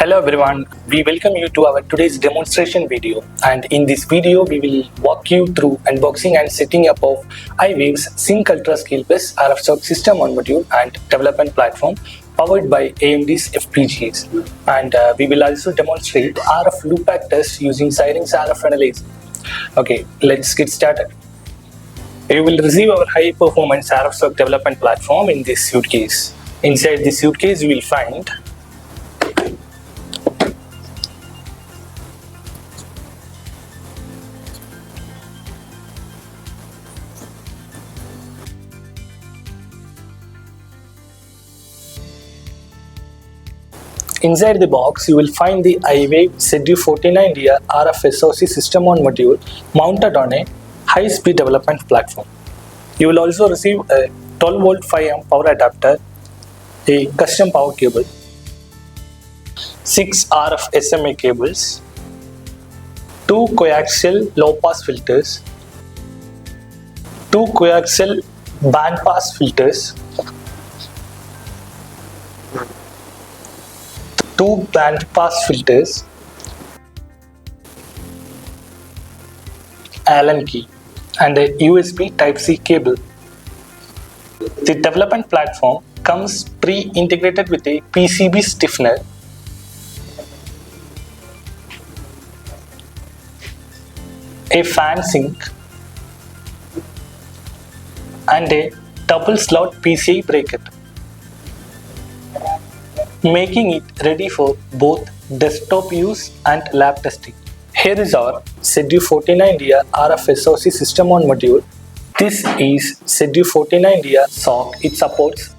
Hello everyone, we welcome you to our today's demonstration video, and in this video we will walk you through unboxing and setting up of iWave's Zynq UltraScale plus RFSoC system on module and development platform powered by AMD's FPGAs, and we will also demonstrate RF loopback test using Zynq's RF analyzer. Okay, let's get started. You will receive our high performance RFSoC development platform in this suitcase. Inside this suitcase you will find Inside the box, you will find the iWave ZU49DR RFSoC system on module mounted on a high-speed development platform. You will also receive a 12-volt 5A power adapter, a custom power cable, 6 RF SMA cables, 2 coaxial low-pass filters, 2 coaxial band-pass filters, 2 band-pass filters, Allen key, and a USB Type-C cable. The development platform comes pre-integrated with a PCB stiffener, a fan sink, and a double-slot PCI bracket, making it ready for both desktop use and lab testing. Here is our ZU49DR RFSoC system on module. This is ZU49DR SoC. It supports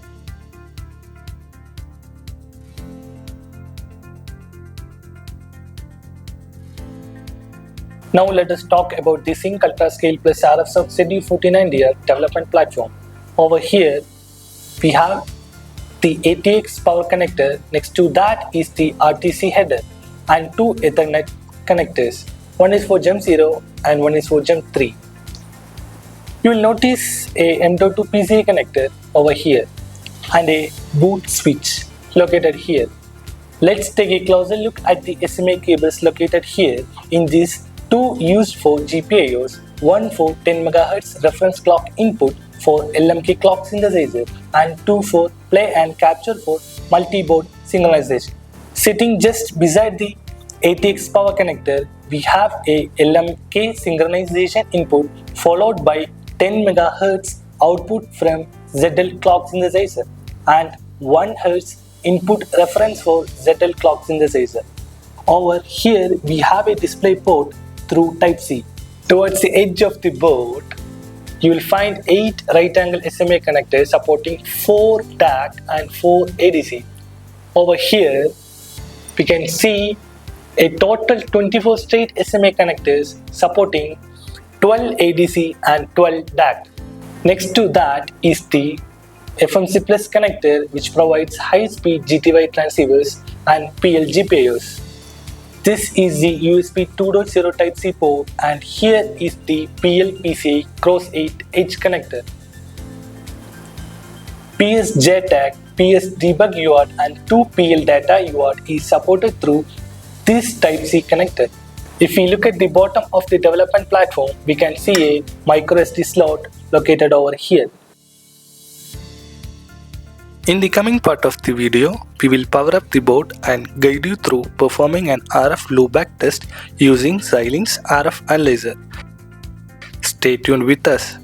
Now let us talk about the Zynq UltraScale plus RFSoC ZU49DR development platform. Over here we have the ATX power connector. Next to that is the RTC header and 2 Ethernet connectors. One is for Gen 0 and one is for Gen 3. You will notice a M.2 PCA connector over here and a boot switch located here. Let's take a closer look at the SMA cables located here. In these, 2 used for GPIOs, one for 10 MHz reference clock input for LMK clock synthesizer, and 2 for play and capture for multi-board synchronization. Sitting just beside the ATX power connector, we have a LMK synchronization input followed by 10 MHz output from ZL clock synthesizer and 1 Hz input reference for ZL clock synthesizer. Over here we have a display port through Type-C. Towards the edge of the board, you will find 8 right-angle SMA connectors supporting 4 DAC and 4 ADC. Over here, we can see a total 24 straight SMA connectors supporting 12 ADC and 12 DAC. Next to that is the FMC Plus connector, which provides high-speed GTY transceivers and PLGPIOs. This is the USB 2.0 Type-C port, and here is the PL-PCI Cross-8 edge connector. PS JTAG, PS Debug UART and 2 PL Data UART is supported through this Type-C connector. If we look at the bottom of the development platform, we can see a microSD slot located over here. In the coming part of the video, we will power up the board and guide you through performing an RF loopback test using Zynq's RF analyzer. Stay tuned with us.